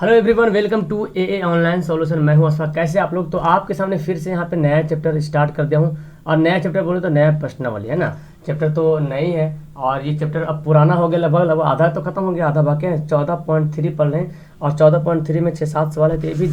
Hello everyone, welcome to a online solution. मैं हूं अशफाक। कैसे आप लोग? तो आपके सामने फिर से यहाँ पे नया चैप्टर स्टार्ट कर दिया हूं। और नया चैप्टर बोले तो नया प्रश्नावली है ना। चैप्टर तो नई है और ये चैप्टर अब पुराना हो गया, लगभग आधा तो खत्म हो गया, आधा बाकी है। 14.3 पढ़ रहे हैं और 14.3 में 6-7 सवाल है। तो ये भी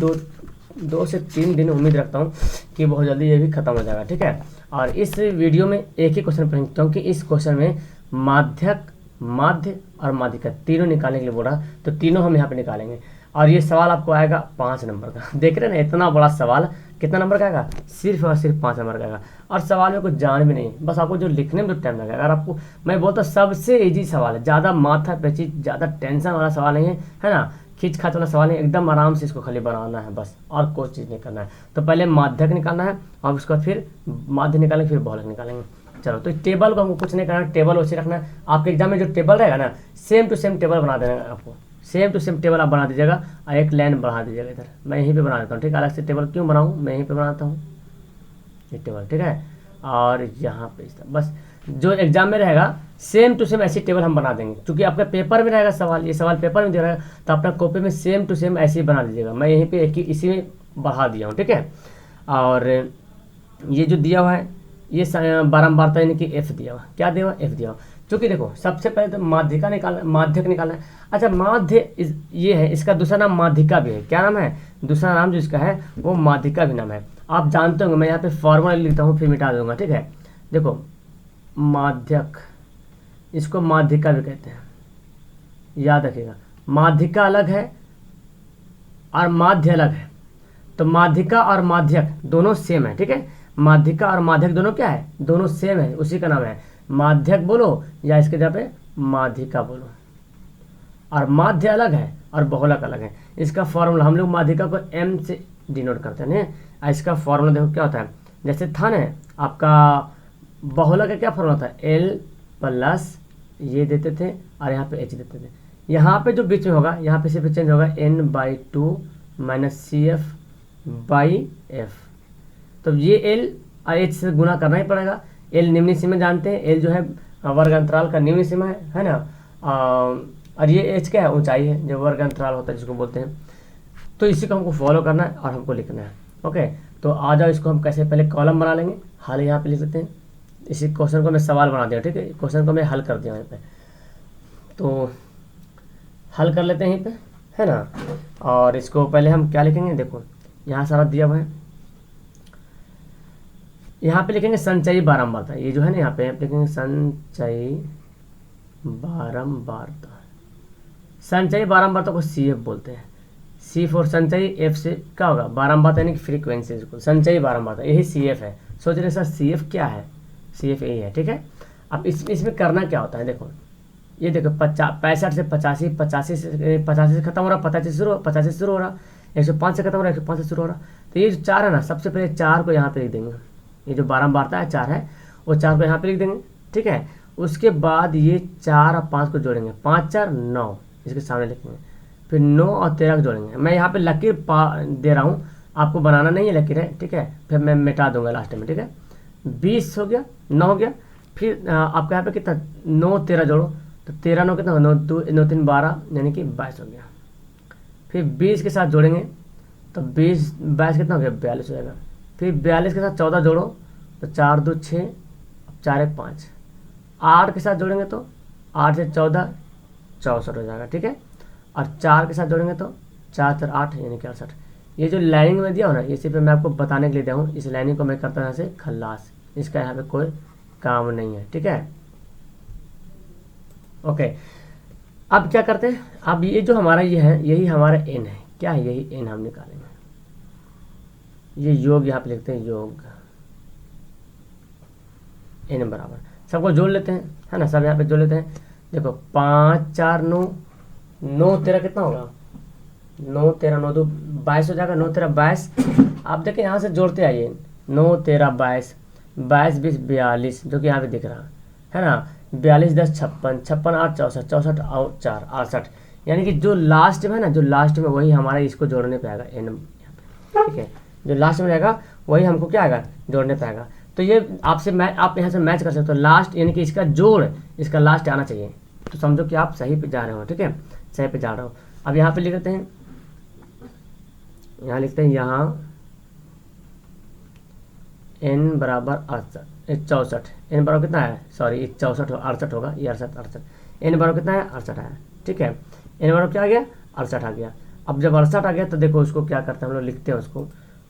दो से 3 दिन उम्मीद रखता हूँ कि बहुत जल्दी ये भी खत्म हो जाएगा, ठीक है। और इस वीडियो में एक ही क्वेश्चन पढ़ेंगे क्योंकि इस क्वेश्चन में माध्यक, माध्य और माध्यिका तीनों निकालने के लिए बोल रहा, तो तीनों हम यहाँ पे निकालेंगे। और ये सवाल आपको आएगा 5 नंबर का। देख रहे हैं ना, इतना बड़ा सवाल कितना नंबर का आएगा? सिर्फ और सिर्फ 5 नंबर का आएगा। और सवाल में कुछ जान भी नहीं, बस आपको जो लिखने में जो टाइम लगेगा। अगर आपको मैं बोलता सबसे इजी सवाल है, ज़्यादा माथा पेची, ज़्यादा टेंशन वाला सवाल नहीं है ना, खींच खाच वाला सवाल नहीं, एकदम आराम से इसको खाली बनाना है बस, और कोई चीज़ नहीं करना है। तो पहले माध्यक निकालना है और उसके बाद फिर माध्य निकालेंगे, फिर बहुलक निकालेंगे। चलो, तो टेबल को हमको कुछ नहीं करना, टेबल वैसे रखना है। आपके एग्जाम में जो टेबल रहेगा ना, सेम टू सेम टेबल बना देना है आपको। सेम टू सेम टेबल आप बना दीजिएगा और एक लाइन बढ़ा दीजिएगा इधर। मैं यहीं पे बना देता हूँ, ठीक है। अलग से टेबल क्यों बनाऊँ, मैं यहीं पे बनाता हूँ ये टेबल, ठीक है। और यहाँ पे बस जो एग्जाम में रहेगा सेम टू सेम ऐसी टेबल हम बना देंगे, क्योंकि आपका पेपर में रहेगा सवाल, ये सवाल पेपर में दे रहेगा, तो अपना कॉपी में सेम टू सेम ऐसे ही बना दीजिएगा। मैं यहीं पे एक ही इसी में बढ़ा दिया हूँ, ठीक है। और ये जो दिया हुआ है ये बारंबारता यानी कि एफ दिया हुआ, क्या दिया हुआ? एफ दिया हुआ। क्योंकि देखो सबसे पहले तो माध्यिका निकालना, माध्यक निकालना है। अच्छा, माध्य ये है, इसका दूसरा नाम माध्यिका भी है। क्या नाम है? दूसरा नाम जो इसका है वो माध्यिका भी नाम है। आप जानते होंगे, मैं यहाँ पे फॉर्मूला लिखता हूँ फिर मिटा दूंगा, ठीक है। देखो, माध्यक, इसको माध्यिका भी कहते हैं, याद रखिएगा। माध्यिका अलग है और माध्य अलग है। तो माध्यिका और माध्यक दोनों सेम है, ठीक है। माध्यिका और माध्यक दोनों क्या है? दोनों सेम है, उसी का नाम है। माध्यक बोलो या इसके जगह पे माध्यिका बोलो। और माध्य अलग है और बहुलक अलग है। इसका फॉर्मूला हम लोग माध्यिका को एम से डिनोट करते हैं। और इसका फॉर्मूला देखो क्या होता है, जैसे था ना आपका बहुलक का क्या फॉर्मूला था? एल प्लस ये देते थे और यहाँ पे एच देते थे। यहाँ पे जो बीच में होगा, यहाँ पे सिर्फ चेंज होगा n/2 minus C F by F. तो ये एल और एच से गुना करना ही पड़ेगा। एल निम्न सीमा जानते हैं, एल जो है वर्ग अंतराल का निम्न सीमा है ना। और ये एच क्या है? ऊंचाई है, जो वर्ग अंतराल होता है जिसको बोलते हैं। तो इसी को हमको फॉलो करना है और हमको लिखना है। ओके, तो आ जाओ, इसको हम कैसे पहले कॉलम बना लेंगे। हाल यहाँ पे लिख लेते हैं। इसी क्वेश्चन को मैं सवाल बना दिया, ठीक है। क्वेश्चन को मैं हल कर दिया यहाँ पे, तो हल कर लेते हैं यहीं पे, है ना। और इसको पहले हम क्या लिखेंगे, देखो यहाँ सारा दिया हुआ है। यहाँ पे लिखेंगे संचयी बारंबारता। ये जो है ना, यहाँ पे लिखेंगे संचयी बारंबारता। संचयी बारंबारता को सी एफ बोलते हैं। सी फॉर संचयी, एफ से क्या होगा? बारंबारता यानी कि फ्रीक्वेंसी। संचयी बारंबारता यही सी एफ है। सोच रहे सर सी एफ क्या है? सी एफ यही है, ठीक है। अब इसमें करना क्या होता है, देखो ये देखो 65 से 85, 85 से खत्म हो रहा, 85 से शुरू हो रहा, 105 से खत्म हो रहा, 105 से शुरू हो रहा। तो ये जो 4 है ना, सबसे पहले 4 को यहाँ पे लिख देंगे। ये जो बारंबारता है 4 है, वो 4 को यहाँ पे लिख देंगे, ठीक है। उसके बाद ये 4 और 5 को जोड़ेंगे, 5 4 9 इसके सामने लिखेंगे। फिर 9 और 13 को जोड़ेंगे। मैं यहाँ पे लकीर दे रहा हूँ, आपको बनाना नहीं है लकीर है, ठीक है। फिर मैं मिटा दूंगा लास्ट में, ठीक है। 20 हो गया, 9 हो गया। फिर आपके यहाँ पे कितना? 9 13 जोड़ो, तो 13 9 कितना? 9 2 9 3 12 यानी कि 22 हो गया। फिर 20 के साथ जोड़ेंगे तो 20 22 कितना हो गया? 42 हो जाएगा। फिर 42 के साथ 14 जोड़ो तो 4 2 6, 4 1 5। 8 के साथ जोड़ेंगे तो 8 से 14 64 हो जाएगा, ठीक है। और 4 के साथ जोड़ेंगे तो 4 4 8 यानी कि 68। ये जो लाइनिंग में दिया हो ना, ये सिर्फ मैं आपको बताने के लिए दिया हूँ। इस लाइनिंग को मैं करता हूँ यहाँ से खल्लास, इसका यहाँ पे कोई काम नहीं है, ठीक है। ओके, अब क्या करते हैं? अब ये जो हमारा ये है, यही हमारा एन है। क्या है? यही एन हम निकालेंगे। ये योग यहाँ पे लिखते हैं, योग एन बराबर, सबको जोड़ लेते हैं, है ना। सब यहाँ पे जोड़ लेते हैं। देखो 5 4 9, 9 13 कितना होगा? 9 13 9 2 22 हो जाएगा। 9 13 22। आप देखिए यहाँ से जोड़ते आइए, 9 13 22, 22 20 42, जो कि यहाँ पे दिख रहा है ना। 42 10 56, 56 8 64, 64 और 4 68। यानी कि जो लास्ट में है ना, जो लास्ट में वही हमारा इसको जोड़ने पे आएगा एन, ठीक है। जो लास्ट में रहेगा वही हमको क्या आएगा? जोड़ने पे आएगा। तो ये आपसे आप यहाँ से मैच कर सकते हो। लास्ट यानी कि इसका जोड़, इसका लास्ट आना चाहिए। तो समझो कि आप सही पे जा रहे हो, ठीक है, सही पे जा रहे हो। अब यहाँ पे लिख देते हैं यहाँ लिखते हैं, यहाँ n बराबर 64, n बराबर कितना है, सॉरी 64 68 होगा, ये 68 n बराबर कितना है, 68 आया, ठीक है। n बराबर क्या आ गया, 68 आ गया। अब जब 68 आ गया तो देखो उसको क्या करते हैं हम लोग, लिखते हैं उसको।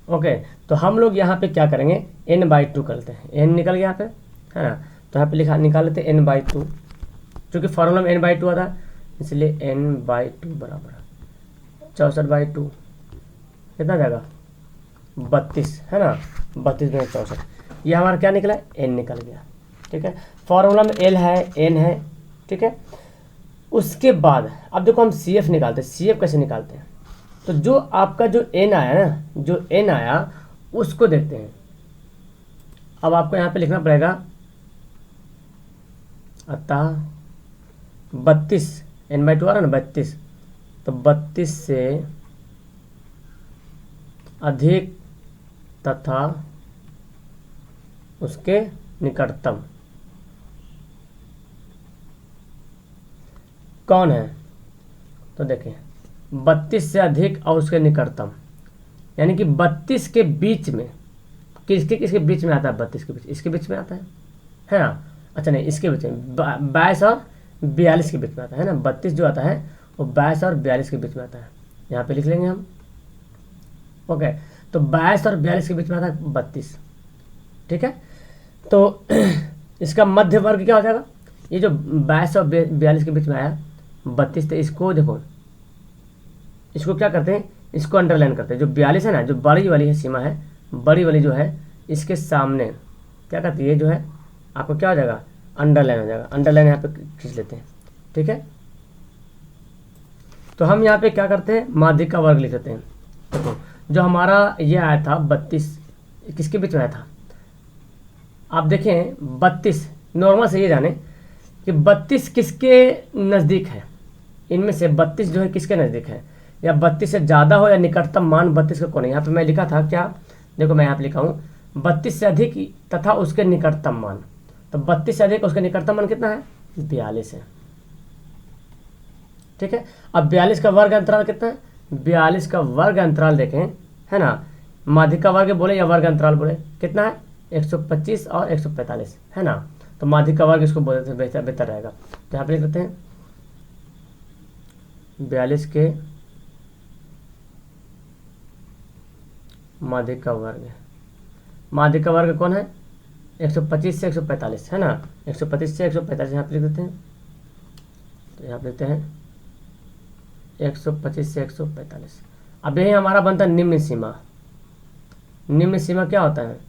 ओके, तो हम लोग यहाँ पे क्या करेंगे, n/2 करते हैं, n निकल गया यहाँ पे, है ना। तो यहाँ पे लिखा निकाल लेते हैं n/2, चूँकि फॉर्मूला में n/2 आता है, इसलिए n/2 बराबर 64/2 कितना जाएगा, 32, है ना, 32 में 64, ये हमारा क्या निकला, n निकल गया, ठीक है। फॉर्मूला में l है, n है, ठीक है। उसके बाद अब देखो हम CF निकालते हैं, CF कैसे निकालते हैं, तो जो आपका जो n आया ना, जो n आया उसको देखते हैं। अब आपको यहाँ पे लिखना पड़ेगा, अतः 32 n/2 आ रहा है ना, 32, तो 32 से अधिक तथा उसके निकटतम कौन है, तो देखिए 32 से अधिक और उसके निकटतम, यानी कि 32 के बीच में, किसके किसके बीच में आता है, 32 के बीच, इसके बीच में आता है ना। अच्छा नहीं, इसके बीच में 22 और 42 के बीच में आता है ना, 32 जो आता है वो 22 और 42 के बीच में आता है, यहाँ पे लिख लेंगे हम। ओके, तो 22 और 42 के बीच में आता है 32, ठीक है। तो इसका मध्य वर्ग क्या हो जाएगा, ये जो 22 और 42 के बीच में आया 32, तो इसको देखो, इसको क्या करते हैं, इसको अंडरलाइन करते हैं। जो 42 है ना, जो बड़ी वाली है सीमा है, बड़ी वाली जो है इसके सामने क्या करती है, जो है आपको क्या हो जाएगा, अंडरलाइन हो जाएगा, अंडरलाइन यहाँ पे खींच लेते हैं, ठीक है। तो हम यहाँ पे क्या करते हैं, माध्यिक का वर्ग लिख देते हैं। देखो जो हमारा ये आया था 32, किसके बीच में आया था, आप देखें 32, नॉर्मल से ये जाने कि 32 किसके नज़दीक है, इनमें से 32 जो है किसके नज़दीक है, या 32 से ज़्यादा हो या निकटतम मान 32 का कौन है। यहाँ पे मैं लिखा था क्या, देखो मैं यहाँ पे लिखा हूँ 32 से अधिक तथा उसके निकटतम मान, तो 32 से अधिक उसके निकटतम मान कितना है, 42 है, ठीक है। अब 42 का वर्ग अंतराल कितना है, 42 का वर्ग अंतराल देखें, है ना, माध्यिक का वर्ग बोले या वर्ग अंतराल बोले, कितना है 125 और 145, है ना। तो माध्यिक का वर्ग इसको बोलते हैं, बेहतर रहेगा। तो यहाँ पे लिख देते हैं 42 के माध्यिक का वर्ग, माध्यिक का वर्ग कौन है, 125 से 145, है ना, 125 से 145 यहाँ पे लिख देते हैं। तो यहाँ पे लिखते हैं 125 से 145। अब यही हमारा बनता है निम्न सीमा। निम्न सीमा क्या होता है,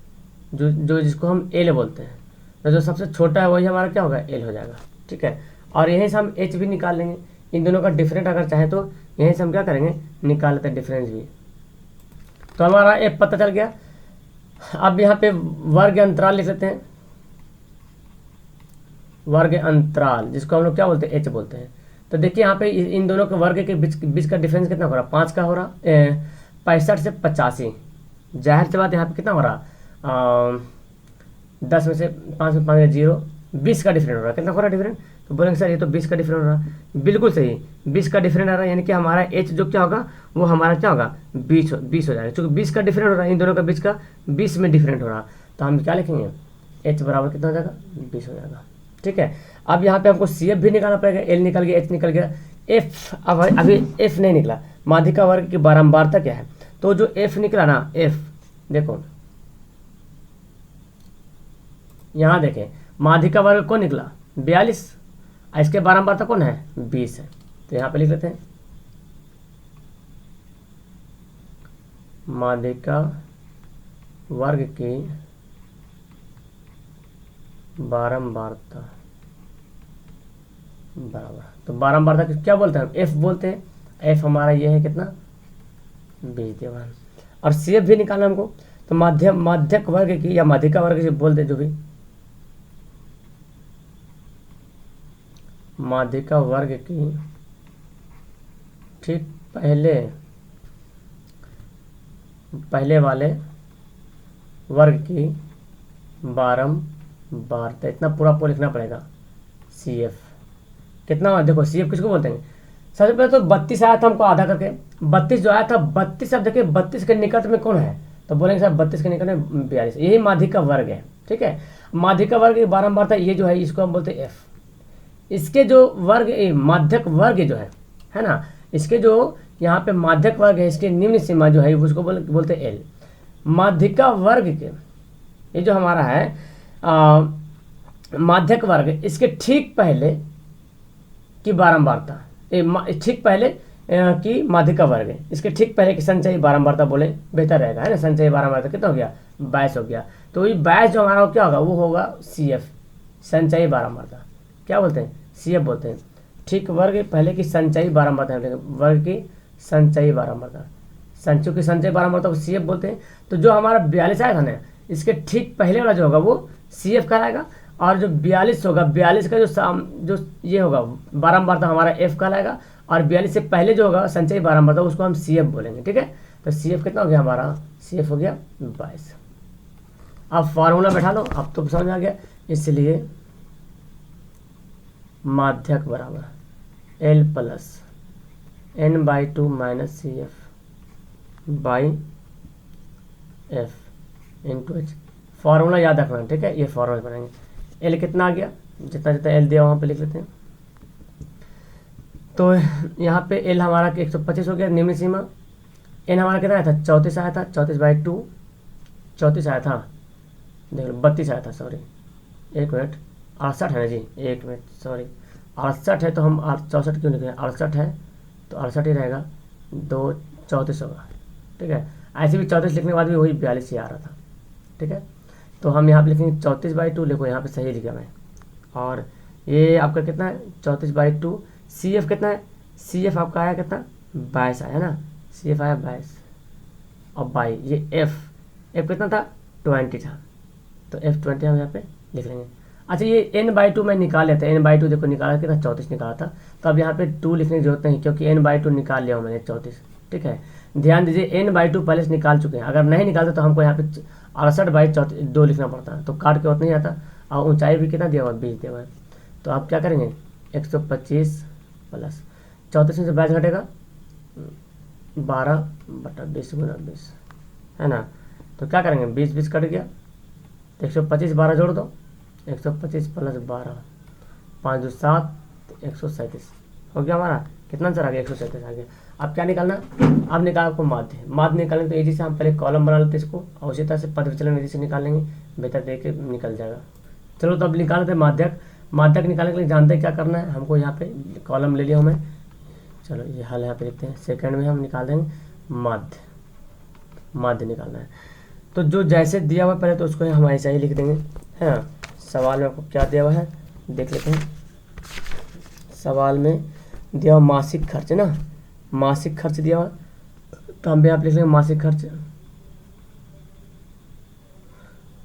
जो जो जिसको हम एल बोलते हैं, तो जो सबसे छोटा है वही हमारा क्या होगा, एल हो जाएगा, ठीक है। और यहीं से हम एच भी निकाल लेंगे, इन दोनों का डिफरेंट अगर चाहे तो यहीं से हम क्या करेंगे, निकाल लेते हैं डिफरेंस भी। तो हमारा एफ पता चल गया। अब यहाँ पे वर्ग अंतराल लिख लेते हैं, वर्ग अंतराल जिसको हम लोग क्या बोलते हैं, एच बोलते हैं। तो देखिए यहाँ पे इन दोनों के वर्ग के बीच का डिफरेंस कितना हो रहा, 5 का हो रहा, 65 से 85, जाहिर सी बात यहाँ पे कितना हो रहा, 10 में से 5 में 5 0, 20 का डिफरेंट हो रहा है। कितना हो रहा डिफरेंट, तो बोलेंगे सर ये तो 20 का डिफरेंट हो रहा है, बिल्कुल सही, 20 का डिफरेंट आ रहा है, यानी कि हमारा एच जो क्या होगा वो हमारा क्या होगा, 20 हो जाएगा, क्योंकि 20 का डिफरेंट हो रहा है, इन दोनों का बीच का 20 में डिफरेंट हो रहा, तो हम क्या लिखेंगे, एच बराबर कितना हो जाएगा, 20 हो जाएगा, ठीक है। अब यहाँ पे हमको सी एफ भी निकालना पड़ेगा, एल निकल गया, एच निकल गया, एफ अब अभी एफ नहीं निकला, माध्यिक का वर्ग की बारंबारता क्या है, तो जो एफ निकला ना, एफ देखो यहाँ देखें, माध्यिक का वर्ग कौन निकला 42, इसके बारंबारता कौन है 20 है, तो यहाँ पे लिख लेते हैं माध्यिक का वर्ग की बारंबारता बराबर, तो बारंबारता क्या बोलते हैं हम, एफ बोलते हैं, एफ हमारा ये है कितना 20 दिया, और सी एफ भी निकालना हमको, तो माध्यक वर्ग की या माध्यिका वर्ग से बोलते जो भी, माध्यिका वर्ग की ठीक पहले वाले वर्ग की बारंबारता, इतना पूरा लिखना पड़ेगा। सी एफ कितना, देखो सी एफ किसको बोलते हैं, सबसे पहले तो 32 आया था हमको आधा करके, 32 जो आया था 32, अब देखिए 32 के निकट में कौन है, तो बोलेंगे साहब 32 के निकट में 42, यही माध्यिक का वर्ग है। ठीक है, माध्यिक का वर्ग बारंबारता ये जो है इसको हम बोलते हैं एफ। इसके जो वर्ग माध्यक वर्ग जो है ना, इसके जो यहाँ पे माध्यक वर्ग है इसके निम्न सीमा जो है उसको बोलते हैं एल। माध्यिका वर्ग के ये जो हमारा है माध्यक वर्ग, इसके ठीक पहले की बारंबारता, ठीक पहले की माध्यिका वर्ग है, इसके ठीक पहले की संचयी बारंबारता बोले बेहतर रहेगा, है ना। संचयी बारंबारता कितना हो गया, 22 हो गया। तो ये 22 जो हमारा क्या होगा, वो होगा सी एफ, संचयी बारंबारता। क्या बोलते हैं, सी एफ बोलते हैं। ठीक वर्ग पहले की संचयी बारंबारता, वर्ग की संचयी बारंबारता, संचयों की संचयी बारंबारता को सी एफ बोलते हैं। तो जो हमारा 42 आया था ना, इसके ठीक पहले वाला जो होगा वो सी एफ कहलाएगा, और जो 42 होगा, 42 का जो ये होगा बारंबारता हमारा एफ कहलाएगा, और 42 से पहले जो होगा संचयी बारंबारता उसको हम सी एफ बोलेंगे। ठीक है, तो सी एफ कितना हो गया हमारा, सी एफ हो गया 22। अब फार्मूला बैठा लो, अब तो समझ आ गया। इसलिए माध्यक बराबर L plus n/2 minus C F by F into H. Formula याद रखना, ठीक है, ये फार्मूला बनाएंगे। एल कितना आ गया, जितना जितना एल दिया वहाँ पे लिख लेते हैं। तो यहाँ पे एल हमारा 125 हो गया निम्न सीमा। एन हमारा कितना आया था, 34 आया था, 34/2, 34 आया था, देख लो 32 आया था, सॉरी 1 मिनट, 68 है ना जी, 1 मिनट सॉरी 68 है, तो हम 64 क्यों लिखे, 68 है तो 68 ही रहेगा, 2 34 होगा। ठीक है, ऐसे भी 34 लिखने के बाद भी वही 42 ही आ रहा था। ठीक है, तो हम यहाँ पे लिखेंगे 34/2, देखो यहाँ पे सही लिखा मैं। और ये आपका कितना है, 34/2। सी एफ कितना है, सी एफ आपका आया कितना, 22 आया ना, सी एफ आया 22, और बाई ये एफ कितना था, 20 था, तो F20 हम यहाँ पे लिख लेंगे। अच्छा, ये n/2 मैं निकाल लेते हैं, n/2 देखो निकाला कितना, 34 निकाला था, तो अब यहाँ पे 2 लिखने की जरूरत नहीं, क्योंकि n/2 निकाल लिया हूँ मैंने 34। ठीक है, ध्यान दीजिए n/2 पहले से निकाल चुके हैं, अगर नहीं निकालते तो हमको यहाँ पे 68/2 लिखना पड़ता है, तो काट के उतना ही आता। और ऊंचाई भी कितना दिया हुआ, 20 दिया हुआ है। तो आप क्या करेंगे, 125 प्लस 34 में से 22 घटेगा, 12/20 × 20 है ना। तो क्या करेंगे, 20 कट गया, 125 12 जोड़ दो, 125 प्लस 12 5 2 7 137 हो गया हमारा। कितना चला गया, 137 आ गया। अब क्या निकालना, अब निकाल आपको माध्य निकालेंगे, तो इजी से हम पहले कॉलम बना लेते हैं इसको, और उसी तरह से पद विचलन विधि से निकालेंगे, बेहतर देख के निकल जाएगा। चलो तो अब निकाल लेते हैं माध्यक निकालने के लिए जानते हैं क्या करना है हमको। यहाँ पे कॉलम ले लिया हूँ मैं, चलो ये हल यहाँ पे लिखते हैं, सेकंड में हम निकाल देंगे माध्य निकालना है। तो जो जैसे दिया हुआ पहले तो उसको हम ऐसा ही लिख देंगे, है ना। सवाल में आपको क्या दिया हुआ है देख लेते हैं। सवाल में दिया हुआ मासिक खर्च ना, मासिक खर्च दिया हुआ, तो हम भी यहाँ लिख लेंगे मासिक खर्च।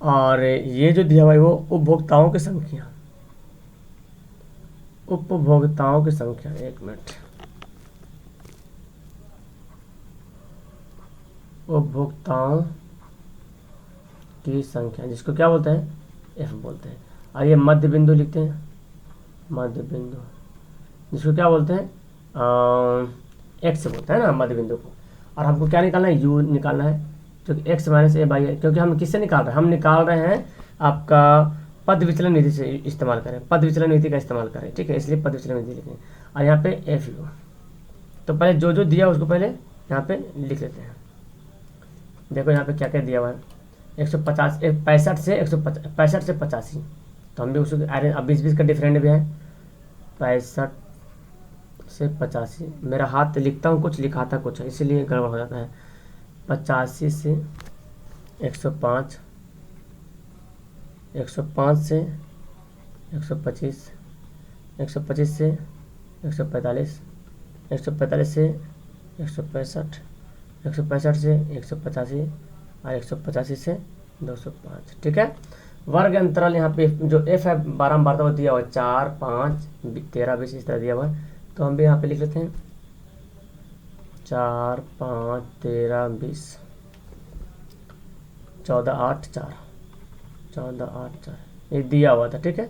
और ये जो दिया हुआ है वो उपभोक्ताओं की संख्या, उपभोक्ताओं की संख्या, 1 मिनट, उपभोक्ताओं की संख्या जिसको क्या बोलते हैं, एफ बोलते हैं। और ये मध्य बिंदु लिखते हैं, मध्य बिंदु जिसको क्या बोलते हैं, एक्स बोलते हैं ना मध्य बिंदु को। और हमको क्या निकालना है, यू निकालना है, जो कि एक्स माइनस ए बाई, क्योंकि हम किससे निकाल रहे हैं, हम निकाल रहे हैं आपका पद विचलन विधि से इस्तेमाल करें, पद विचलन विधि का इस्तेमाल करें। ठीक है, इसलिए पद विचलन विधि लिखें। और यहाँ पे एफ यू, तो पहले जो दिया उसको पहले यहाँ पे लिख लेते हैं। देखो यहाँ पे क्या क्या दिया हुआ है, 150 65 से 165 से 85, तो हम भी उसको अब 20 का डिफरेंट भी है, 65 से 85। मेरा हाथ लिखता हूँ कुछ, लिखाता कुछ है, इसीलिए गड़बड़ हो जाता है। 85 से 105, 105 से 125, 125 से 145, 145 से 165, 165 से 185, और 185 से 205। ठीक है, वर्ग अंतराल यहाँ पे जो एफ है बारंबारता वो दिया हुआ है, 4 5 13 20 इस तरह दिया हुआ है। तो हम भी यहाँ पे लिख लेते हैं 4 5 13 20 14 8 4, 14 8 4 ये दिया हुआ था। ठीक है,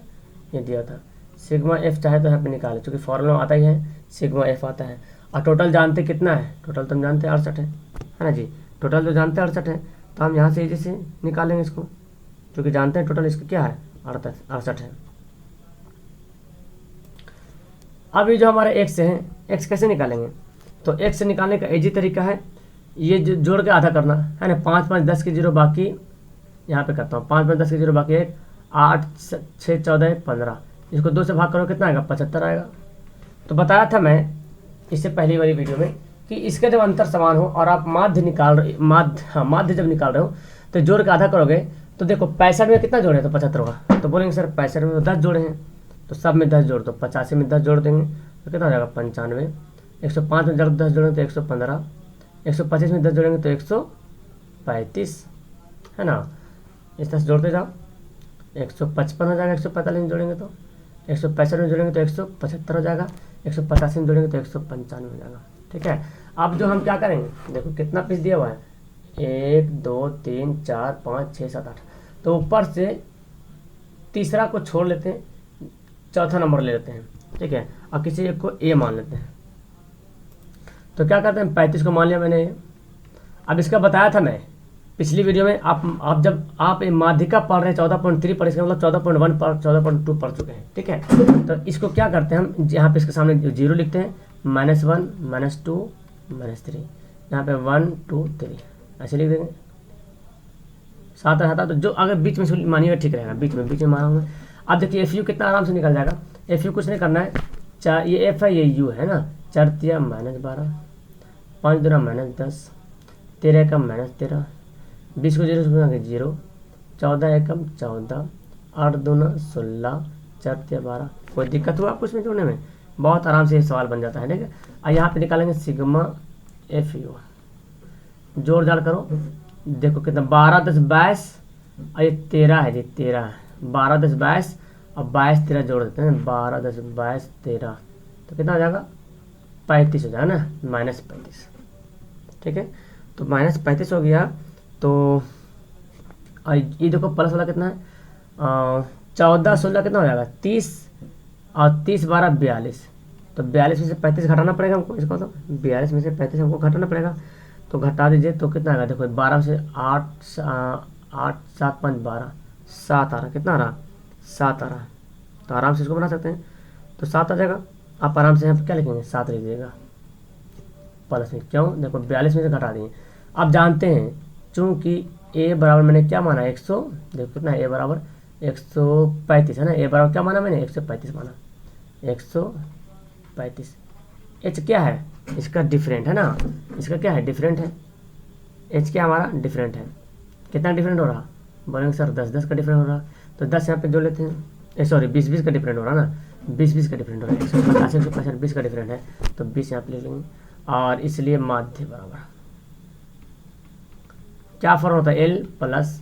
ये दिया था। सिग्मा एफ चाहे तो यहाँ पे निकाले, चूँकि फॉर्मूला आता ही है सिग्मा एफ आता है। और टोटल जानते कितना है, टोटल तो हम जानते हैं 68 है ना जी, टोटल तो जानते हैं 68 है, तो हम यहाँ से इजी से निकालेंगे इसको, क्योंकि जानते हैं टोटल इसका क्या है 68 है। अब ये जो हमारे एक्स है, एक्स कैसे निकालेंगे, तो एक्स से निकालने का इजी तरीका है, ये जोड़ के आधा करना है ना, 5 5 10 के जीरो बाकी, यहाँ पे करता हूँ 5 5 10 के जीरो बाकी 1, 8 6 14 15, इसको 2 से भाग करो कितना आएगा 75 आएगा। तो बताया था मैं इससे पहली वाली वीडियो में कि इसका जब अंतर समान हो और आप माध्य निकाल रहे माध्य जब निकाल रहे हो तो जोड़ के आधा करोगे, तो देखो 65 में कितना जोड़े तो 75 होगा, तो बोलेंगे सर 65 में तो 10 जोड़े हैं, तो सब में 10 जोड़ दो, 85 में 10 जोड़ देंगे तो कितना हो जाएगा 95, 105 में जब 10 जोड़ेंगे तो 115, 125 में 10 जोड़ेंगे तो 135 है ना, इस तरह से जोड़ते जाओ, 155 हो जाएगा, 145 में जोड़ेंगे तो 165 में जोड़ेंगे तो 175 हो जाएगा, 185 में जोड़ेंगे तो 195 हो जाएगा। ठीक है, अब जो हम क्या करेंगे, देखो कितना पीस दिया हुआ है 1 2 3 4 5 6 7 8, तो ऊपर से तीसरा को छोड़ लेते हैं, चौथा नंबर ले लेते हैं। ठीक है, और किसी एक को ए मान लेते हैं, तो क्या करते हैं 35 को मान लिया मैंने। अब इसका बताया था मैं पिछली वीडियो में, आप जब आप माध्यिका पढ़ रहे हैं 14.3 पर, इसका मतलब 14.1 पर 14.2 पढ़ चुके हैं। ठीक है, तो इसको क्या करते हैं हम, यहाँ पे इसके सामने जीरो लिखते हैं, -1 -2 -3, यहाँ पे 1 2 3 ऐसे लिख देंगे, 7 रहता, तो जो अगर बीच में मानिएगा ठीक रहेगा, बीच में मारूंगा। अब देखिए एफ यू कितना आराम से निकल जाएगा, एफ यू कुछ नहीं करना है, 4 ये एफ है ये यू है ना, 4 तिया -12, 5 दूना -10, 13 एकम -13, 20 को 0 से गुणा 0, 14 एकम 14, 8 दूना 16, 4 तिया 12। कोई दिक्कत हुआ आपको इसमें जोड़ने में, बहुत आराम से ये सवाल बन जाता है। ठीक है, और यहाँ पे निकालेंगे सिग्मा एफ यू, जोड़ जाड़ करो, देखो कितना 12 10 22 और ये 13 है, ये 13 है, 12 10 22 और 22 13 जोड़ देते हैं, 12 10 22 13, तो कितना हो जाएगा 35 हो जाएगा ना, -35। ठीक है, तो -35 हो गया, तो ये देखो प्लस वाला कितना है 14 16 कितना हो जाएगा 30, और 30 12 42, तो 42 में से 35 घटाना पड़ेगा हमको, इसको तो 42 में से 35 हमको घटाना पड़ेगा, तो घटा दीजिए तो कितना आएगा, देखो 12 से 8 7 5 12 7 आ रहा, कितना आ रहा 7 आ रहा, तो आराम से इसको बना सकते हैं, तो 7 आ जाएगा। आप आराम से यहाँ पर क्या लिखेंगे 7 लिख दीजिएगा प्लस में, क्यों देखो 42 में से घटा दिए। आप जानते हैं चूँकि ए बराबर मैंने क्या माना 100, देखो कितना ए बराबर 135 है ना, ए बराबर क्या माना मैंने 135 माना, 135। एच क्या है इसका डिफरेंट है ना, इसका क्या है डिफरेंट है, एच क्या हमारा डिफरेंट है, कितना डिफरेंट हो रहा, बोलेंगे सर 10 10 का डिफरेंट हो रहा, तो 10 यहाँ पे जोड़ लेते हैं, सॉरी 20 20 का डिफरेंट हो रहा ना, 20 20 का डिफरेंट हो रहा है, 185 165 20 का डिफरेंट है, तो 20 यहाँ पे लिख लेंगे, और इसलिए माध्य बराबर क्या फॉर्मूला होता है एल प्लस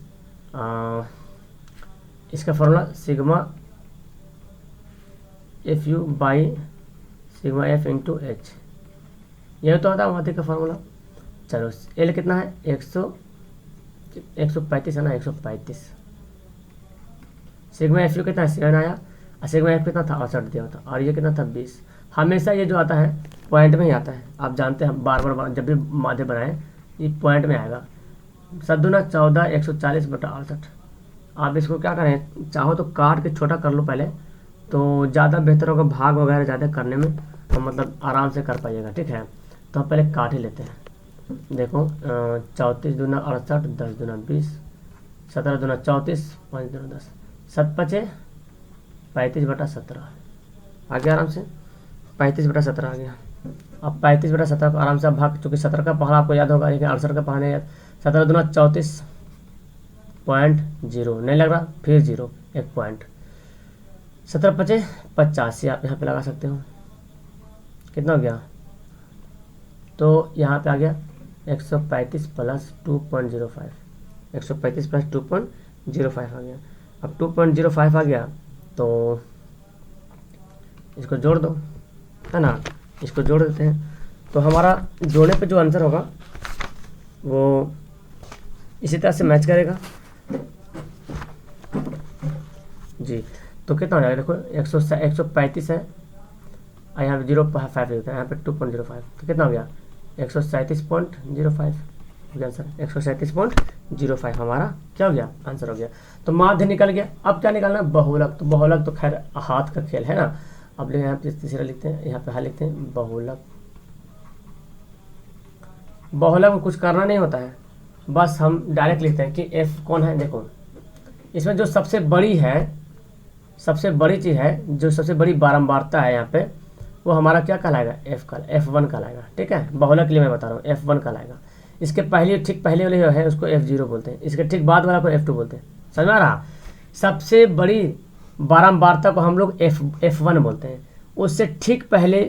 इसका formula sigma F you by sigma F into H, यह तो होता है माध्य का फॉर्मूला। चलो एल कितना है 135 है ना, 135, सिग्मा एफ यू कितना है 7 आया, और सिग्मा एफ कितना था 68 दिया होता, और ये कितना था 20। हमेशा ये जो आता है पॉइंट में ही आता है, आप जानते हैं बार बार जब भी माध्य बनाएं ये पॉइंट में आएगा, 7 दूना 14 140 बटा 68। आप इसको क्या करें, चाहो तो काट के छोटा कर लो पहले, तो ज़्यादा बेहतर होगा, भाग वगैरह ज़्यादा करने में तो मतलब आराम से कर पाइएगा। ठीक है, तो हम पहले काट ही लेते हैं, देखो 34 दूना 68, 10 दूना 20, 17 दूना 34, 5 दूना 10, 7 5 35 बटा 17 आ गया, आराम से 35 बटा 17 आ गया। अब 35 बटा 17 को आराम से आप भाग, चूँकि 17 का पहाड़ा आपको याद होगा लेकिन 68 का पहाड़ा याद, 17 दूना 34.0 नहीं लग रहा, फिर 0 1 पॉइंट, 17 5 85 आप यहाँ पे लगा सकते हो, कितना हो गया, तो यहाँ पे आ गया 135 प्लस 2.05, 135 प्लस 2.05 आ गया। अब 2.05 आ गया तो इसको जोड़ दो, है ना, इसको जोड़ देते हैं, तो हमारा जोड़ने पे जो आंसर होगा वो इसी तरह से मैच करेगा जी। तो कितना हो जाएगा, देखो 135 है और यहाँ पे 0.5 होता है, यहाँ पे 2.05, तो कितना हो गया 137.05 हो गया आंसर। 137.05 हमारा क्या हो गया आंसर हो गया। तो माध्य निकल गया। अब क्या निकालना है बहुलक। तो बहुलक तो खैर हाथ का खेल है ना। अब ले यहाँ पे तीसरा लिखते हैं, यहाँ पे हाँ लिखते हैं बहुलक। बहुलक में कुछ करना नहीं होता है, बस हम डायरेक्ट लिखते हैं कि एफ कौन है। देखो इसमें जो सबसे बड़ी है, सबसे बड़ी चीज़ है, जो सबसे बड़ी बारंबारता है यहाँ पे, वो हमारा क्या कहलाएगा F1 कहलाएगा। ठीक है, बहुलक के लिए मैं बता रहा हूँ F1 कहलाएगा। इसके पहले ठीक पहले वाले जो है उसको F0 बोलते हैं, इसके ठीक बाद वाला को F2 बोलते हैं। समझ में आ रहा। सबसे बड़ी बारंबारता को हम लोग F1 बोलते हैं, उससे ठीक पहले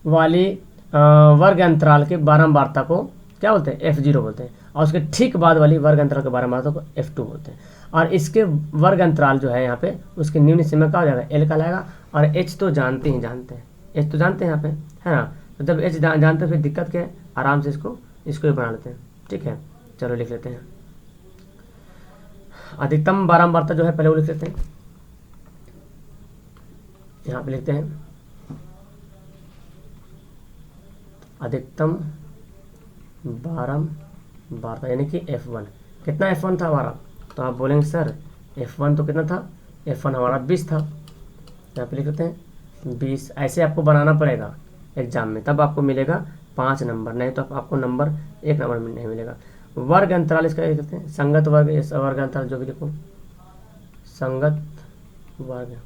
वाली वर्ग अंतराल के बारंबारता को क्या बोलते हैं F0 बोलते हैं, और उसके ठीक बाद वाली वर्ग अंतराल के बारंबारता को F2 बोलते हैं। और इसके वर्ग अंतराल जो है यहाँ पे उसके निम्न सीमा क्या हो जाएगा L कहलाएगा। और H तो जानते हैं H तो जानते हैं यहाँ पे, है ना। तो जब H जानते हैं फिर दिक्कत क्या है, आराम से इसको ही बना लेते हैं। ठीक है, चलो लिख लेते हैं। अधिकतम बारंबारता जो है पहले वो लिख लेते हैं, यहाँ पे लिखते हैं अधिकतम बारंबारता यानी कि F1। कितना F1 था हमारा, तो आप बोलेंगे सर F1 तो कितना था, F1 हमारा 20 था। यहाँ पे लिख लेते हैं 20। ऐसे आपको बनाना पड़ेगा एग्जाम में, तब आपको मिलेगा 5 नंबर, नहीं तो आपको नंबर 1 नंबर में नहीं मिलेगा। वर्ग अंतराल इसका लिख लेते हैं संगत वर्ग, इस वर्ग अंतराल जो भी लिखो संगत वर्ग,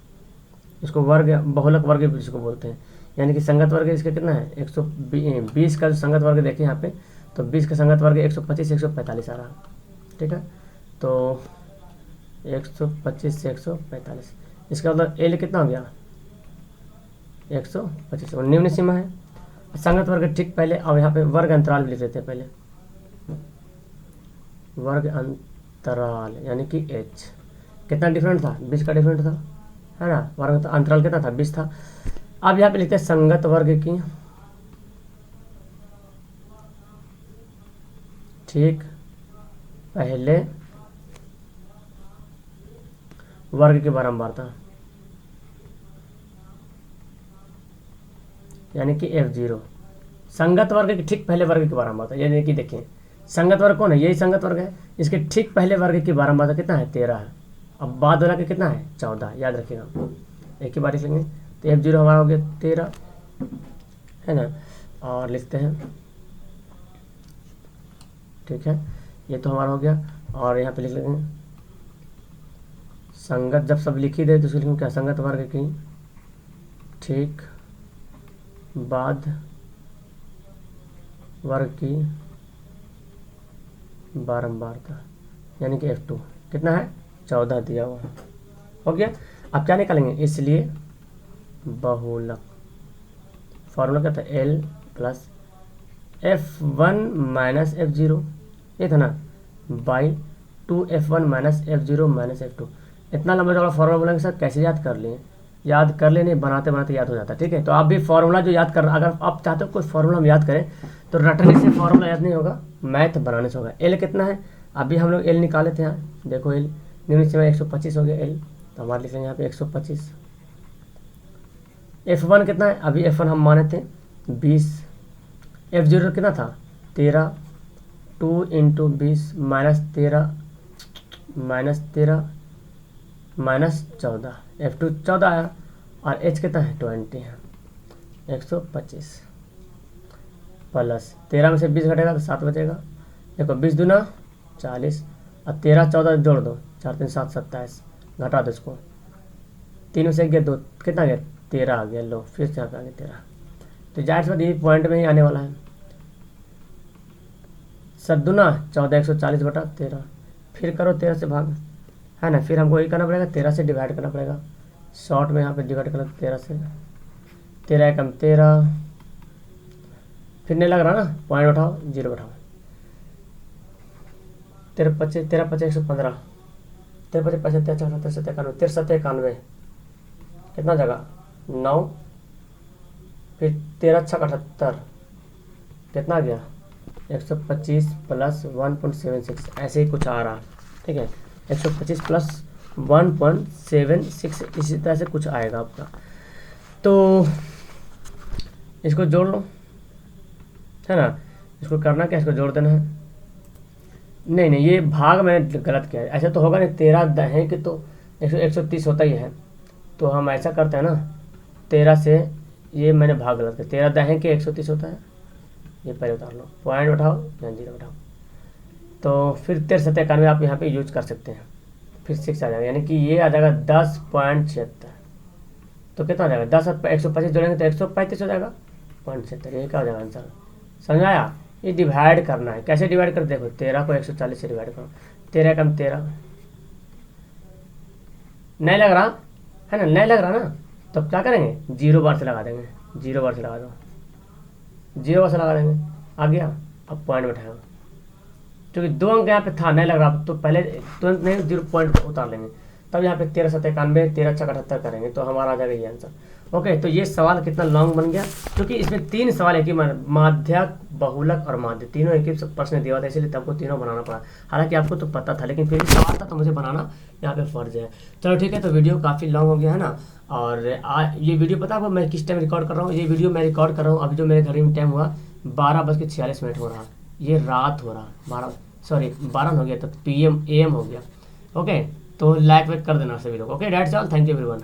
इसको वर्ग बहुलक वर्ग जिसको बोलते हैं, यानी कि संगत वर्ग इसका कितना है 120 का जो संगत वर्ग देखिए यहाँ पे, तो 20 का संगत वर्ग 125 से 145 आ रहा। ठीक है, तो 125 से 145, इसका मतलब L कितना हो गया 125, और निम्न सीमा है संगत वर्ग ठीक पहले। और यहाँ पे वर्ग अंतराल भी लिख लेते हैं पहले, वर्ग अंतराल यानी कि H। कितना डिफरेंट था 20 का डिफरेंट था, है ना। वर्ग अंतराल कितना था 20 था। अब यहाँ पे लिखते हैं संगत वर्ग की ठीक पहले वर्ग की बारंबारता यानी कि F0। संगत वर्ग के ठीक पहले वर्ग की बारंबारता, यानी कि देखिए संगत वर्ग कौन है, यही संगत वर्ग है। इसके ठीक पहले वर्ग की बारंबारता कितना है 13 है। अब बाद वाला के कितना है 14, याद रखिएगा, एक ही बार लिख लेंगे। तो F0 हमारा हो गया 13, है ना। और लिखते हैं ठीक है, ये तो हमारा हो गया। और यहाँ पे लिख लेंगे संगत, जब सब लिख ही दे तो उसको लिखेंगे क्या संगत वर्ग की ठीक बाद वर्ग की बारंबारता यानी कि F2 कितना है 14 दिया हुआ हो गया। अब क्या निकालेंगे, इसलिए बहुलक फॉर्मूला क्या था L plus F1 minus F0, ये था ना, by 2F1 minus F0 minus F2। इतना लंबा चौड़ा फॉर्मूला बोलेंगे सर कैसे याद कर लिए, याद कर लेने बनाते बनाते याद हो जाता है। ठीक है, तो आप भी फॉर्मूला जो याद कर, अगर आप चाहते हो कोई फॉर्मूला हम याद करें तो रटने से फॉर्मूला याद नहीं होगा, मैथ बनाने से होगा। L कितना है, अभी हम लोग L निकाले थे यहाँ, देखो L निम्न सीमा 125 हो गया L, तो हमारे लिख लेंगे यहाँ पे 125। F1 कितना है, अभी F1 हम माने थे 20, F0 कितना था 13, 2 इंटू 20 माइनस 13 माइनस 14, F2 14 आया। और H कितना है 20 है, 125 प्लस 13 में से 20 घटेगा तो 7 बचेगा। देखो 20 दूना 40 और 13 14 जोड़ दो, 4 3 7 27, घटा दो इसको, 3 में से 1 गया 2, कितना गया 13 आ गया। लो फिर से यहाँ पे आ गया 13, तो जाहिर सी बात ये पॉइंट में ही आने वाला है। 7 दूना 14, 140 बटा 13, फिर करो 13 से भाग, है ना। फिर हमको ये करना पड़ेगा 13 से डिवाइड करना पड़ेगा, शॉर्ट में यहाँ पे डिवाइड करना 13 से, 13 एकम 13, फिर नहीं लग रहा ना, पॉइंट उठाओ 0 बैठाओ, 13 25 115, 13 25 75 74 97 93 91, कितना जगह 9, फिर 13 6 78, कितना गया 125 प्लस 1.76, ऐसे ही कुछ आ रहा। ठीक है, 125 प्लस 1.76 इसी तरह से कुछ आएगा आपका। तो इसको जोड़ लो, है ना। इसको करना क्या, इसको जोड़ देना है। नहीं नहीं, ये भाग मैंने गलत किया है, ऐसा तो होगा नहीं, 13 है कि तो 130 होता ही है। तो हम ऐसा करते हैं ना, 13 से ये मैंने भाग गलत किया, 13 है कि 130 होता है। ये पहले उतार लो, पॉइंट उठाओ या 0 उठाओ, तो फिर 13 आप यहाँ पे यूज कर सकते हैं। फिर 6 आ जाएगा, यानी कि ये आ जाएगा 10.76। तो कितना आ जाएगा, 10 और 125 जोड़ेंगे तो 135 हो जाएगा, 0.76। ये क्या हो जाएगा आंसर, समझ आया। ये डिवाइड करना है, कैसे डिवाइड कर, देखो 13 को 140 से डिवाइड करो, 13 कम 13, नहीं लग रहा है ना, नहीं लग रहा ना, तो क्या करेंगे, 0 बार से लगा देंगे, 0 बार से लगा दो, 0 बार से लगा देंगे, आ गया। अब पॉइंट बैठाएगा, क्योंकि 2 अंक यहाँ पे था, नहीं लग रहा, तो पहले तुरंत नहीं 0 पॉइंट उतार लेंगे, तब यहाँ पे 13 7 91, 13 6 78 करेंगे, तो हमारा आ जाएगा ये आंसर। ओके, तो ये सवाल कितना लॉन्ग बन गया, क्योंकि इसमें 3 सवाल एक ही, माध्यक, बहुलक और माध्य, तीनों एक ही प्रश्न दिया था, इसलिए तब को तीनों बनाना पड़ा। हालांकि आपको तो पता था, लेकिन फिर भी सवाल था तो मुझे बनाना यहाँ पे फर्ज है। चलो ठीक है, तो वीडियो काफ़ी लॉन्ग हो गया है ना। और ये वीडियो पता है मैं किस टाइम रिकॉर्ड कर रहा हूँ, ये वीडियो मैं रिकॉर्ड कर रहा हूँ अभी जो मेरे घर में टाइम हुआ 12:46 हो रहा, ये रात हो रहा, 12 हो गया, तो PM AM हो गया। ओके, तो लाइक वाइक कर देना सभी लोग। Okay, that's all, thank you everyone.